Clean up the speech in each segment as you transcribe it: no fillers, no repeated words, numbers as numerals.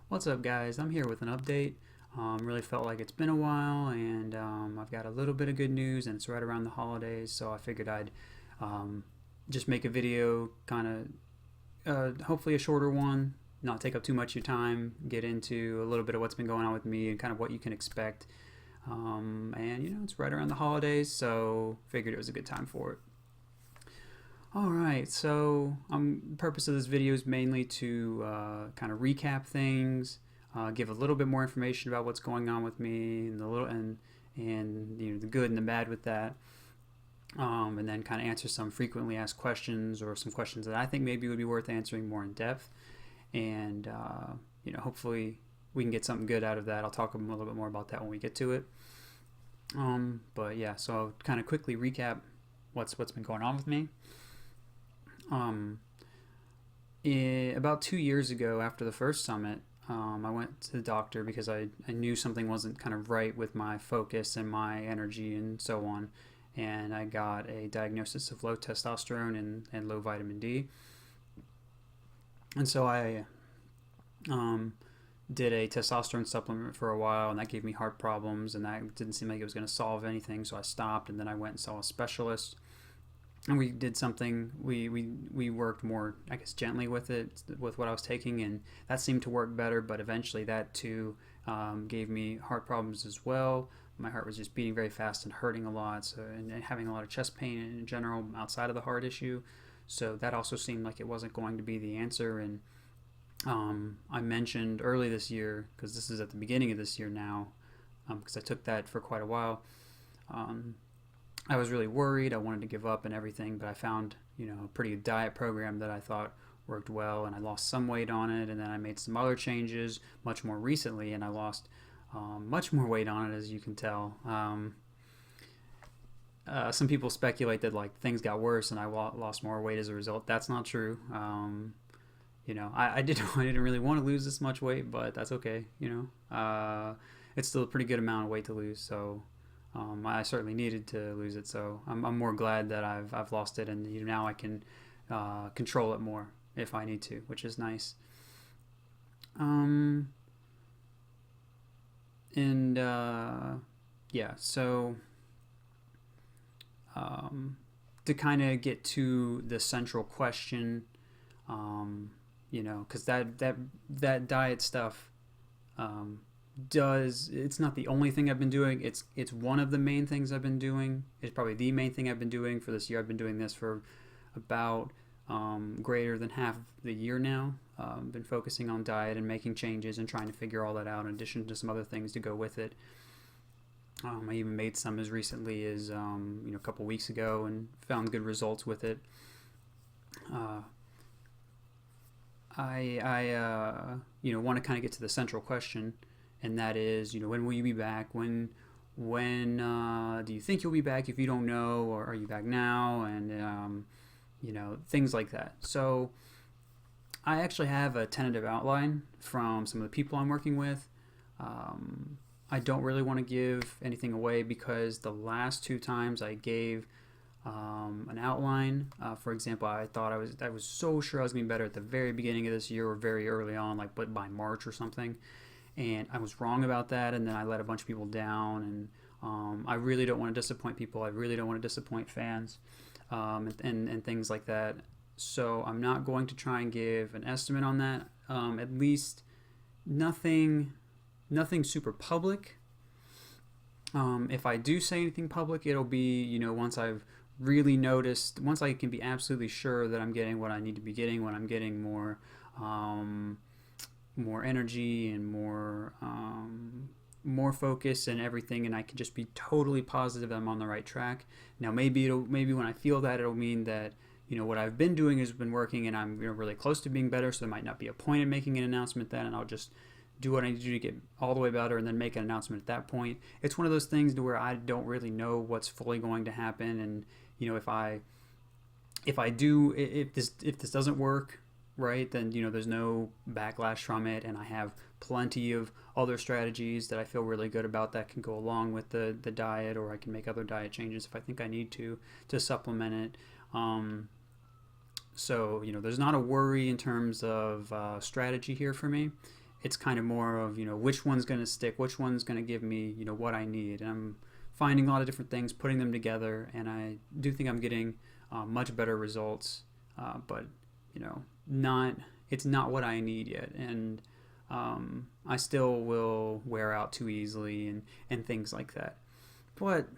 What's up, guys? I'm here with an update. Really felt like it's been a while, and I've got a little bit of good news, and it's right around the holidays, so I figured I'd um, just make a video, kind of hopefully a shorter one, not take up too much of your time, get into a little bit of what's been going on with me and kind of what you can expect. And it's right around the holidays, so figured it was a good time for it. All right, so the purpose of this video is mainly to kind of recap things, give a little bit more information about what's going on with me, and the good and the bad with that, and then kind of answer some frequently asked questions or some questions that I think maybe would be worth answering more in depth, and hopefully we can get something good out of that. I'll talk a little bit more about that when we get to it. But yeah, so I'll kind of quickly recap what's been going on with me. Um, about 2 years ago, after the first summit, I went to the doctor because I knew something wasn't kind of right with my focus and my energy and so on. And I got a diagnosis of low testosterone and low vitamin D. And so I did a testosterone supplement for a while, and that gave me heart problems, and that didn't seem like it was going to solve anything, so I stopped, and then I went and saw a specialist. And we did something. We worked more, I guess, gently with it, with what I was taking, and that seemed to work better. But eventually, that too gave me heart problems as well. My heart was just beating very fast and hurting a lot, and having a lot of chest pain in general outside of the heart issue. So that also seemed like it wasn't going to be the answer. And I mentioned early this year, because this is at the beginning of this year now, because I took that for quite a while. I was really worried. I wanted to give up and everything, but I found, a pretty good diet program that I thought worked well, and I lost some weight on it, and then I made some other changes much more recently, and I lost much more weight on it, as you can tell. Some people speculate that like things got worse and I lost more weight as a result. That's not true. I didn't really want to lose this much weight, but that's okay. It's still a pretty good amount of weight to lose, so. I certainly needed to lose it, so I'm more glad that I've lost it, and now I can control it more if I need to, which is nice. Um, and yeah, so to kind of get to the central question, because that diet stuff. It's not the only thing I've been doing. It's one of the main things I've been doing. It's probably the main thing I've been doing for this year. I've been doing this for about greater than half the year now. Been focusing on diet and making changes and trying to figure all that out, in addition to some other things to go with it. I even made some as recently as a couple weeks ago and found good results with it. Uh, I want to kind of get to the central question, and that is, when will you be back? When do you think you'll be back? If you don't know, or are you back now? And things like that. So I actually have a tentative outline from some of the people I'm working with. I don't really want to give anything away because the last two times I gave an outline. For example, I was so sure I was going to be better at the very beginning of this year or very early on, like but by March or something, and I was wrong about that. And then I let a bunch of people down, and I really don't want to disappoint people. I really don't want to disappoint fans, and things like that. So I'm not going to try and give an estimate on that. At least nothing super public. If I do say anything public, it'll be once I've really noticed, once I can be absolutely sure that I'm getting what I need to be getting, when I'm getting more energy and more focus and everything, and I can just be totally positive that I'm on the right track. Now maybe when I feel that, it'll mean that what I've been doing has been working, and I'm really close to being better. So there might not be a point in making an announcement then, and I'll just do what I need to do to get all the way better, and then make an announcement at that point. It's one of those things to where I don't really know what's fully going to happen, and if this doesn't work right, then there's no backlash from it, and I have plenty of other strategies that I feel really good about that can go along with the diet, or I can make other diet changes if I think I need to supplement it. So there's not a worry in terms of strategy here for me. it's kind of more of, which one's going to stick, which one's going to give me, what I need. And I'm finding a lot of different things, putting them together, and I do think I'm getting much better results. But, it's not what I need yet. And I still will wear out too easily and things like that. But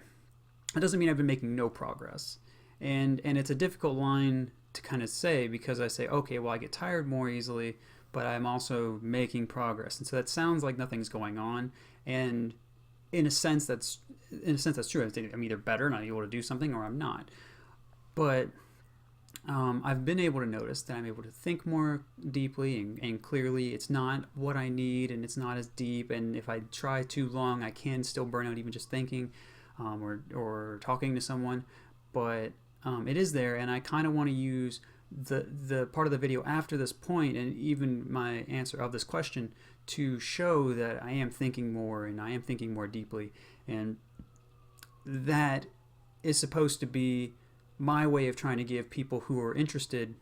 it doesn't mean I've been making no progress. And it's a difficult line to kind of say, because I say, okay, well, I get tired more easily, but I'm also making progress. And so that sounds like nothing's going on. And in a sense that's true. I'm either better and I'm able to do something, or I'm not. But I've been able to notice that I'm able to think more deeply and clearly. It's not what I need, and it's not as deep. And if I try too long, I can still burn out even just thinking or talking to someone. But it is there, and I kind of want to use the part of the video after this point, and even my answer of this question, to show that I am thinking more, and I am thinking more deeply. And that is supposed to be my way of trying to give people who are interested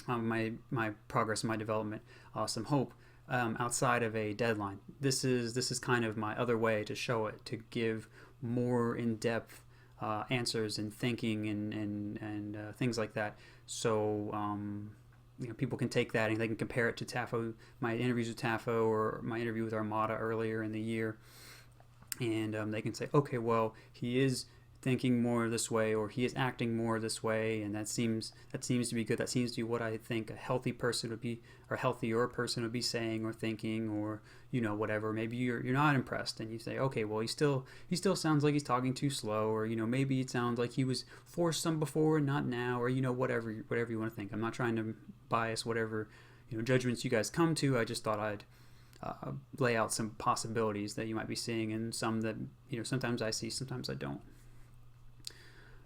my progress and my development some hope outside of a deadline. This is kind of my other way to show it, to give more in-depth answers and thinking and things like that. So people can take that and they can compare it to Tafo, my interviews with Tafo, or my interview with Armada earlier in the year, and they can say, okay, well, he is thinking more this way, or he is acting more this way, and that seems to be good. That seems to be what I think a healthy person would be, or healthier person would be saying or thinking, or whatever. Maybe you're not impressed, and you say, okay, well, he still sounds like he's talking too slow, or maybe it sounds like he was forced some before and not now, or whatever you want to think. I'm not trying to bias whatever judgments you guys come to. I just thought I'd lay out some possibilities that you might be seeing, and some that sometimes I see, sometimes I don't.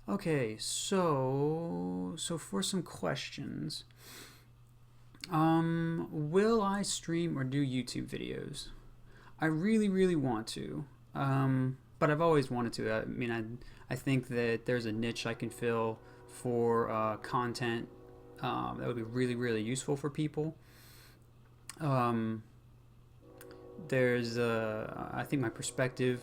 Okay, so for some questions, will I stream or do YouTube videos? I really, really want to, but I've always wanted to. I mean, I think that there's a niche I can fill for content that would be really, really useful for people. There's, I think my perspective,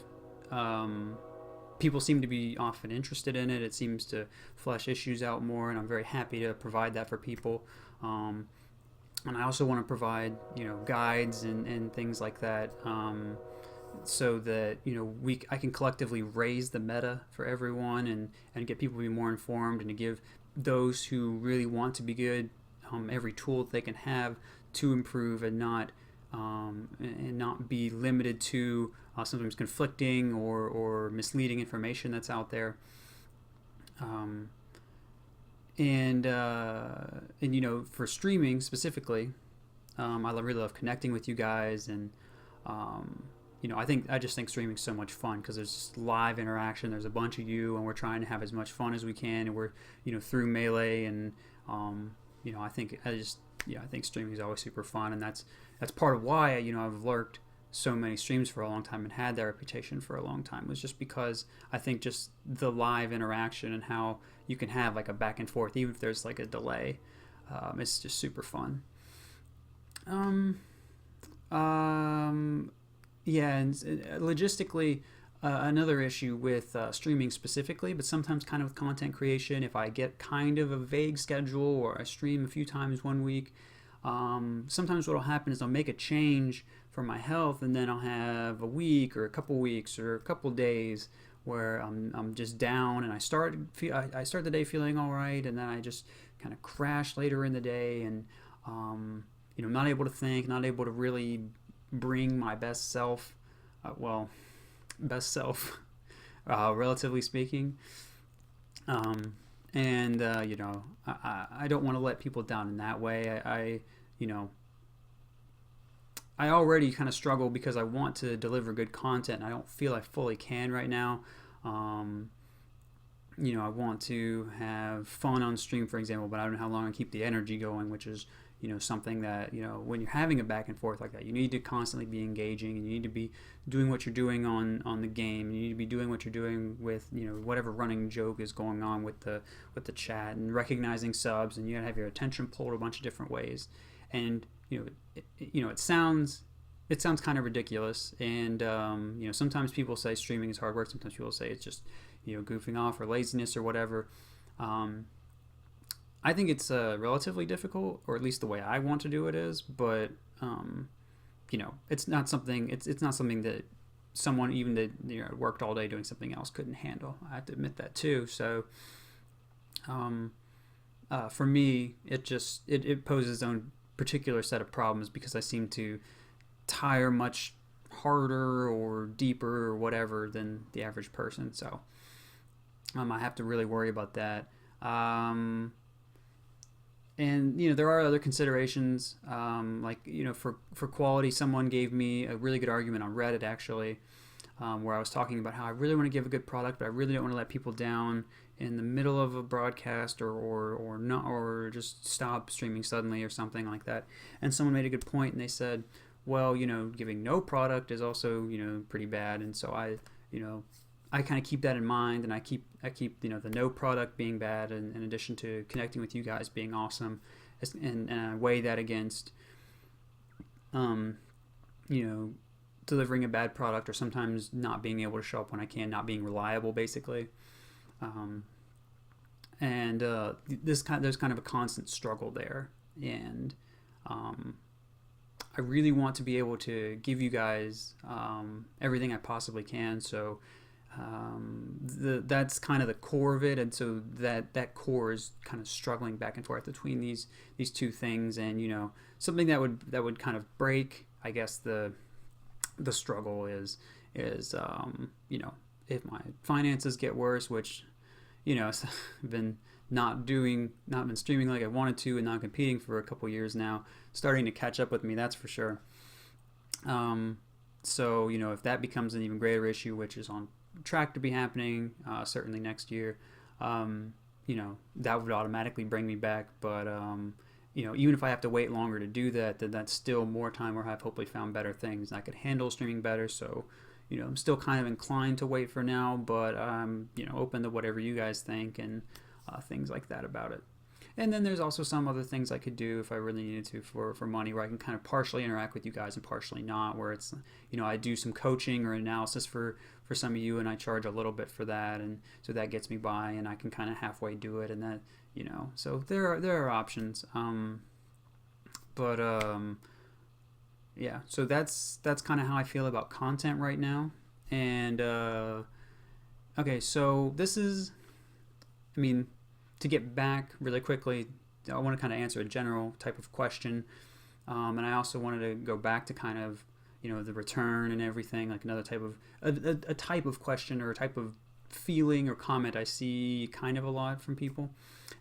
people seem to be often interested in it. It seems to flesh issues out more, and I'm very happy to provide that for people. And I also want to provide, guides and things like that, so that I can collectively raise the meta for everyone and get people to be more informed, and to give those who really want to be good every tool that they can have to improve, and not be limited to sometimes conflicting or misleading information that's out there. And for streaming specifically, I really love connecting with you guys, and I just think streaming is so much fun, because there's just live interaction. There's a bunch of you, and we're trying to have as much fun as we can, and we're through Melee, and I think streaming is always super fun, and that's part of why I've lurked so many streams for a long time and had that reputation for a long time, was just because I think just the live interaction and how you can have like a back and forth, even if there's like a delay, it's just super fun. Yeah, and logistically, another issue with streaming specifically, but sometimes kind of with content creation, if I get kind of a vague schedule, or I stream a few times one week, sometimes what will happen is I'll make a change for my health, and then I'll have a week or a couple weeks or a couple days where I'm just down, and I start the day feeling all right, and then I just kind of crash later in the day, and not able to think, not able to really bring my best self, relatively speaking, and I don't want to let people down in that way. I already kind of struggle because I want to deliver good content, and I don't feel I fully can right now. I want to have fun on stream, for example, but I don't know how long I keep the energy going, which is something that when you're having a back and forth like that, you need to constantly be engaging, and you need to be doing what you're doing on the game. You need to be doing what you're doing with whatever running joke is going on with the chat, and recognizing subs, and you gotta have your attention pulled a bunch of different ways. And it sounds it sounds kind of ridiculous. And sometimes people say streaming is hard work. Sometimes people say it's just goofing off or laziness or whatever. I think it's relatively difficult, or at least the way I want to do it is. But it's not something. It's not something that someone even that worked all day doing something else couldn't handle. I have to admit that too. So for me, it poses its own particular set of problems because I seem to tire much harder or deeper or whatever than the average person. So I have to really worry about that. And there are other considerations, for quality. Someone gave me a really good argument on Reddit actually, where I was talking about how I really want to give a good product, but I really don't want to let people down in the middle of a broadcast or not, or just stop streaming suddenly or something like that. And someone made a good point, and they said, well, giving no product is also pretty bad. And so I kind of keep that in mind, and I keep the no product being bad, and in addition to connecting with you guys being awesome, and I weigh that against delivering a bad product, or sometimes not being able to show up when I can, not being reliable basically. There's kind of a constant struggle there, and I really want to be able to give you guys everything I possibly can. So that's kind of the core of it, and so that core is kind of struggling back and forth between these two things, and something that would kind of break, I guess, the struggle is if my finances get worse, which I've been not been streaming like I wanted to, and not competing for a couple years now, starting to catch up with me, that's for sure. So if that becomes an even greater issue, which is on track to be happening certainly next year, that would automatically bring me back. But even if I have to wait longer to do that, then that's still more time where I've hopefully found better things and I could handle streaming better. So I'm still kind of inclined to wait for now, but I'm open to whatever you guys think and things like that about it. And then there's also some other things I could do if I really needed to for money, where I can kind of partially interact with you guys and partially not, where it's I do some coaching or analysis for some of you, and I charge a little bit for that, and so that gets me by, and I can kind of halfway do it, and that so there are options. Yeah, so that's kind of how I feel about content right now. And okay, so this is, to get back really quickly, I want to kind of answer a general type of question, and I also wanted to go back to kind of the return and everything, like another type of a type of question or a type of feeling or comment I see kind of a lot from people.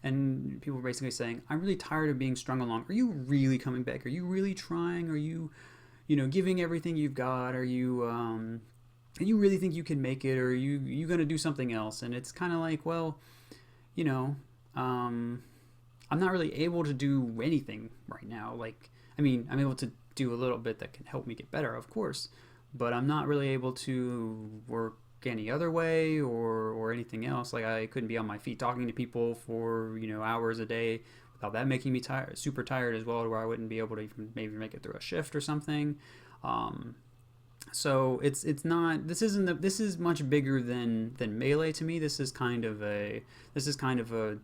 And people are basically saying, I'm really tired of being strung along. Are you really coming back? Are you really trying? Are you giving everything you've got? Are you really think you can make it? Or are you going to do something else? And it's kind of like, well, I'm not really able to do anything right now. Like, I'm able to do a little bit that can help me get better, of course, but I'm not really able to work any other way or anything else. Like, I couldn't be on my feet talking to people for hours a day without that making me super tired as well, where I wouldn't be able to even maybe make it through a shift or something. So it's not, this is much bigger than Melee to me. This is kind of a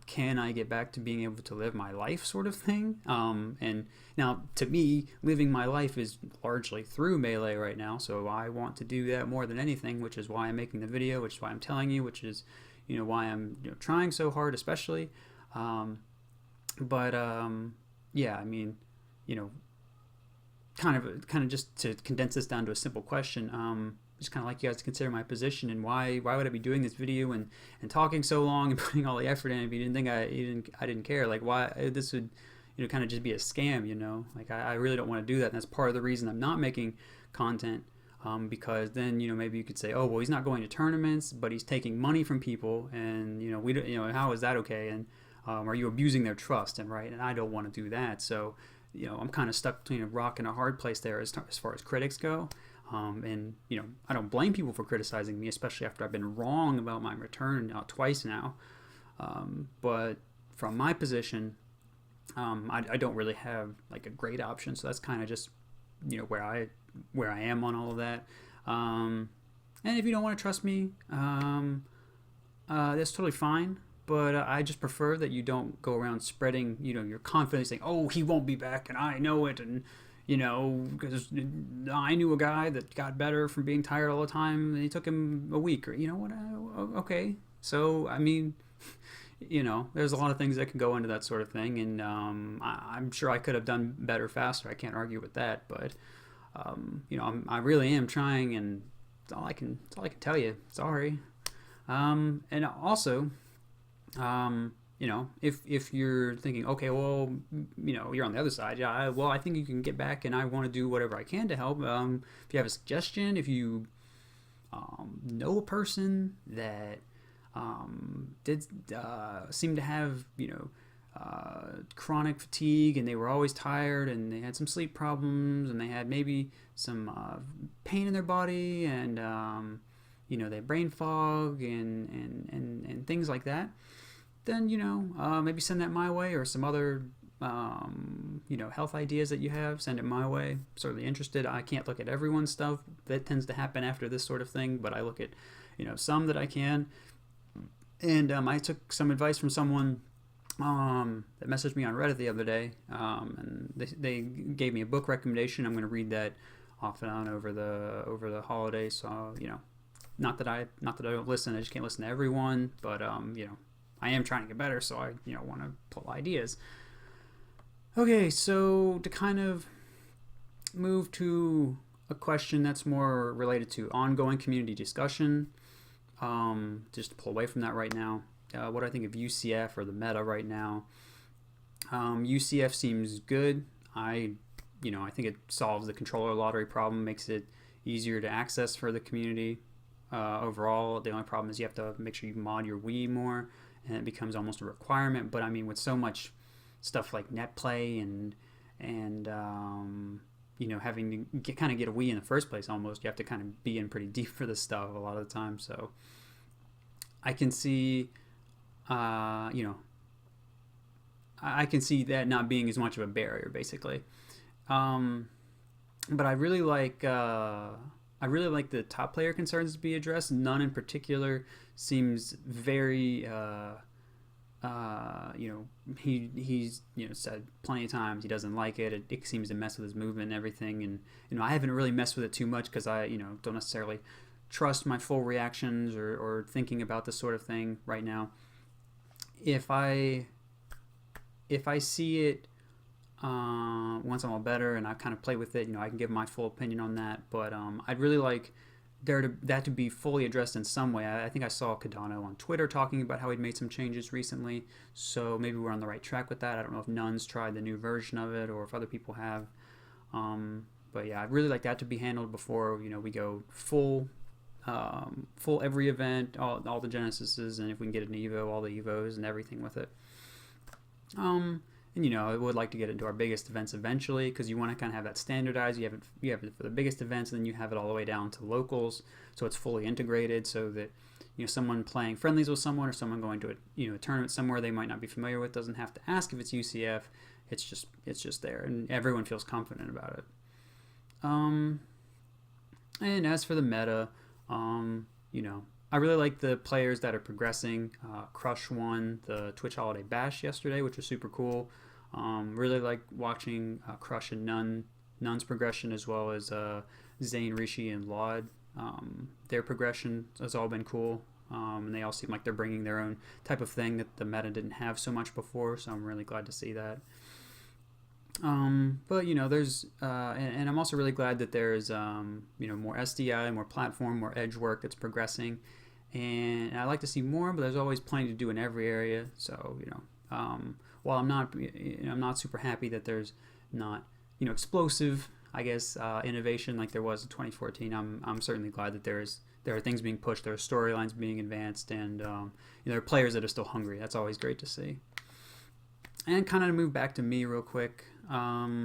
can I get back to being able to live my life sort of thing. And now to me, living my life is largely through Melee right now, so I want to do that more than anything, which is why I'm making the video, which is why I'm telling you, which is why I'm trying so hard, especially. Yeah, kind of just to condense this down to a simple question, just kind of like you guys to consider my position and why would I be doing this video and talking so long and putting all the effort in if you didn't think I didn't care, like why this would kind of just be a scam, like I really don't want to do that, and that's part of the reason I'm not making content, because then maybe you could say, oh well, he's not going to tournaments but he's taking money from people, and we don't, how is that okay, and are you abusing their trust, and I don't want to do that. So I'm kind of stuck between a rock and a hard place there as far as critics go. And I don't blame people for criticizing me, especially after I've been wrong about my return twice now. But from my position, I don't really have like a great option. So that's kind of just where I am on all of that. And if you don't want to trust me, that's totally fine. But I just prefer that you don't go around spreading, your confidence, saying, "Oh, he won't be back, and I know it," and because I knew a guy that got better from being tired all the time, and it took him a week, or what? Okay, so I mean, there's a lot of things that can go into that sort of thing, and I'm sure I could have done better faster. I can't argue with that, but I really am trying, and it's all I can tell you. Sorry. And also, if you're thinking, okay, well, you're on the other side. Yeah, I think you can get back, and I want to do whatever I can to help. If you have a suggestion, if you know a person that did seem to have, chronic fatigue, and they were always tired, and they had some sleep problems, and they had maybe some pain in their body, and they had brain fog and things like that, then maybe send that my way, or some other health ideas that you have, send it my way. Certainly interested. I can't look at everyone's stuff. That tends to happen after this sort of thing, but I look at some that I can. And I took some advice from someone that messaged me on Reddit the other day, and they gave me a book recommendation. I'm going to read that off and on over the holidays. So not that I don't listen. I just can't listen to everyone, but I am trying to get better, so I want to pull ideas. Okay, so to kind of move to a question that's more related to ongoing community discussion, just to pull away from that right now. What do I think of UCF or the meta right now? UCF seems good. I think it solves the controller lottery problem, makes it easier to access for the community. Overall, the only problem is you have to make sure you mod your Wii more, and it becomes almost a requirement. But I mean, with so much stuff like NetPlay and having to kind of get a Wii in the first place, almost you have to kind of be in pretty deep for this stuff a lot of the time. So I can see, I can see that not being as much of a barrier, basically. But I really like the top player concerns to be addressed. None in particular seems very, he's said plenty of times he doesn't like it. It seems to mess with his movement and everything. And I haven't really messed with it too much because I don't necessarily trust my full reactions or thinking about this sort of thing right now. If I see it once I'm all better and I kind of play with it, I can give my full opinion on that. But I'd really like that to be fully addressed in some way. I think I saw Cardano on Twitter talking about how he'd made some changes recently, so maybe we're on the right track with that. I don't know if Nuns tried the new version of it or if other people have. But yeah, I'd really like that to be handled before we go full every event, all the Genesises, and if we can get an Evo, all the Evos and everything with it. And I would like to get into our biggest events eventually, because you want to kind of have that standardized. You have it for the biggest events, and then you have it all the way down to locals, so it's fully integrated, so that someone playing friendlies with someone or someone going to a tournament somewhere they might not be familiar with doesn't have to ask if it's UCF. It's just there, and everyone feels confident about it. And as for the meta, I really like the players that are progressing. Crush won the Twitch Holiday Bash yesterday, which was super cool. Really like watching Crush and Nun's progression, as well as Zane, Rishi, and Laud. Their progression has all been cool. And they all seem like they're bringing their own type of thing that the meta didn't have so much before, so I'm really glad to see that. But there's and I'm also really glad that there's more SDI, more platform, more edge work that's progressing, and I like to see more, but there's always plenty to do in every area. So while I'm not super happy that there's not explosive, I guess, innovation like there was in 2014, I'm certainly glad that there are things being pushed, there are storylines being advanced, and there are players that are still hungry. That's always great to see. And kind of to move back to me real quick, how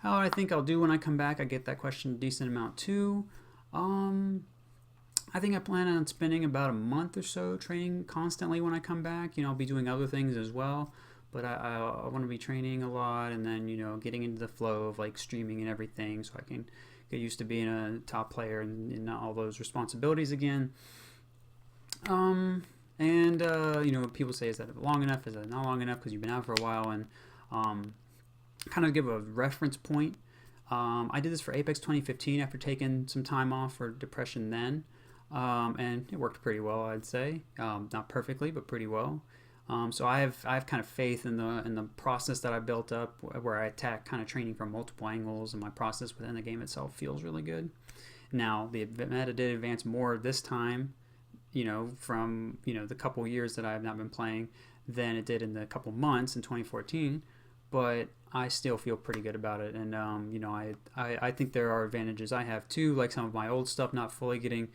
I think I'll do when I come back. I get that question a decent amount too. I think I plan on spending about a month or so training constantly when I come back. I'll be doing other things as well, but I want to be training a lot, and then getting into the flow of like streaming and everything, so I can get used to being a top player and not all those responsibilities again. People say, is that long enough? Is that not long enough? Because you've been out for a while, and kind of give a reference point. I did this for Apex 2015 after taking some time off for depression then, and it worked pretty well, I'd say. Not perfectly, but pretty well. So I have kind of faith in the process that I built up, where I attack kind of training from multiple angles, and my process within the game itself feels really good. Now the meta did advance more this time, from the couple years that I have not been playing, than it did in the couple months in 2014. But I still feel pretty good about it, and I think there are advantages I have too, like some of my old stuff not fully getting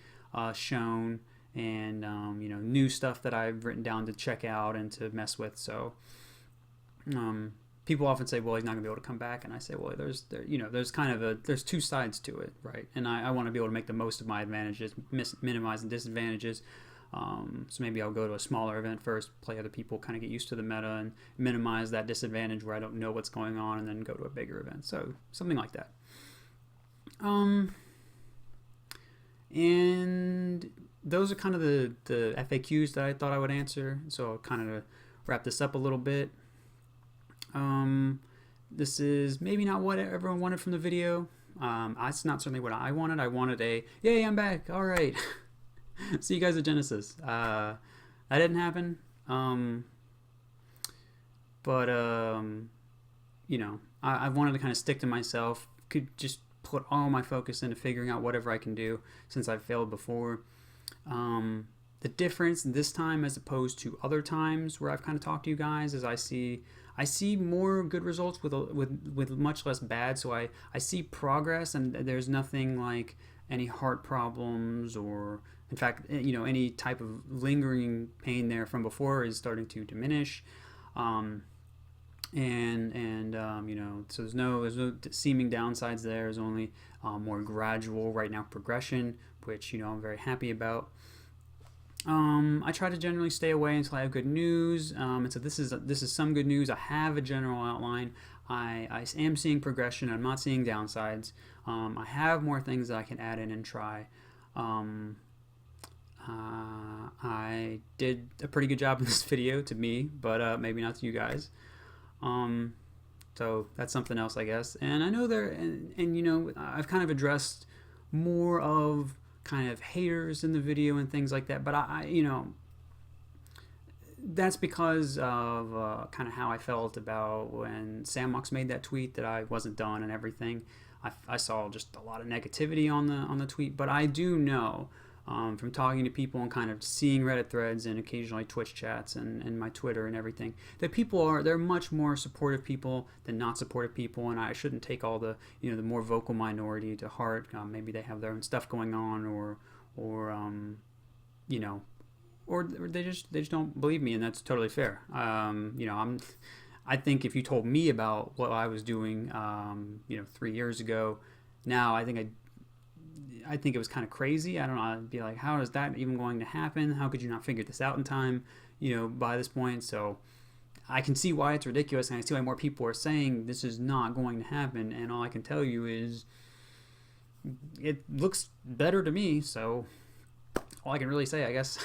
shown, and new stuff that I've written down to check out and to mess with. So people often say, well, he's not gonna be able to come back, and I say, well, there's kind of there's two sides to it, right? And I want to be able to make the most of my advantages, minimize the disadvantages. So maybe I'll go to a smaller event first, play other people, kind of get used to the meta, and minimize that disadvantage where I don't know what's going on, and then go to a bigger event. So something like that. And those are kind of the FAQs that I thought I would answer. So I'll kind of wrap this up a little bit. This is maybe not what everyone wanted from the video. It's not certainly what I wanted. I wanted a, yay, I'm back. All right. See you guys at Genesis. That didn't happen. I wanted to kind of stick to myself. Could just put all my focus into figuring out whatever I can do, since I've failed before. The difference this time as opposed to other times where I've kind of talked to you guys is I see more good results with much less bad. So I see progress, and there's nothing like any heart problems, or in fact, any type of lingering pain there from before is starting to diminish. So there's no seeming downsides there. There's only more gradual right now progression, which I'm very happy about. I try to generally stay away until I have good news, and so this is some good news. I have a general outline. I am seeing progression. I'm not seeing downsides. I have more things that I can add in and try. I did a pretty good job in this video, to me, but maybe not to you guys. So that's something else, I guess. And I know I've kind of addressed more of kind of haters in the video and things like that, but that's because of kind of how I felt about when Samux made that tweet that I wasn't done and everything. I saw just a lot of negativity on the tweet, but I do know from talking to people and kind of seeing Reddit threads and occasionally Twitch chats and my Twitter and everything, that they're much more supportive people than not supportive people, and I shouldn't take all the the more vocal minority to heart. Maybe they have their own stuff going on, or they just don't believe me, and that's totally fair. I think if you told me about what I was doing 3 years ago, now I think it was kind of crazy. I don't know. I'd be like, how is that even going to happen? How could you not figure this out in time, by this point? So I can see why it's ridiculous, and I see why more people are saying this is not going to happen. And all I can tell you is it looks better to me. So all I can really say, I guess.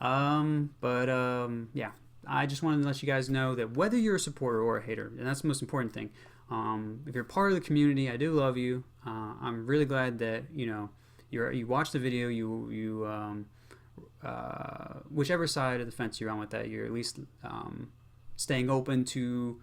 Yeah, I just wanted to let you guys know that whether you're a supporter or a hater, and that's the most important thing. If you're part of the community, I do love you. I'm really glad that you watch the video. You whichever side of the fence you're on with that, you're at least staying open to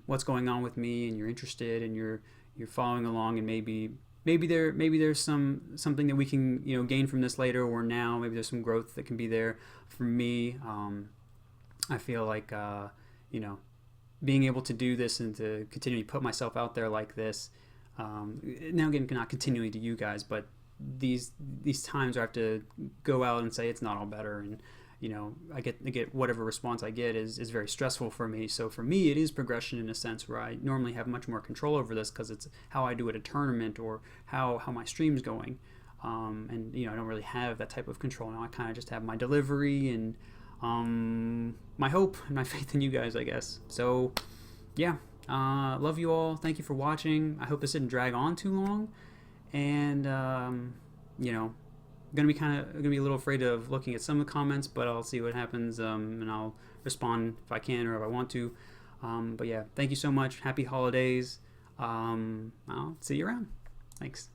what's going on with me, and you're interested, and you're following along, and maybe there's something that we can gain from this later or now. Maybe there's some growth that can be there for me. I feel like being able to do this and to continually put myself out there like this, now again, not continually to you guys, but these times where I have to go out and say it's not all better, and I get whatever response I get is very stressful for me. So for me, it is progression in a sense where I normally have much more control over this because it's how I do at a tournament or how my stream's going, and I don't really have that type of control now. I kind of just have my delivery and my hope and my faith in you guys, I guess. So yeah, love you all. Thank you for watching. I hope this didn't drag on too long, and you know, gonna be a little afraid of looking at some of the comments, but I'll see what happens, and I'll respond if I can or if I want to. But yeah, thank you so much. Happy holidays. I'll see you around. Thanks.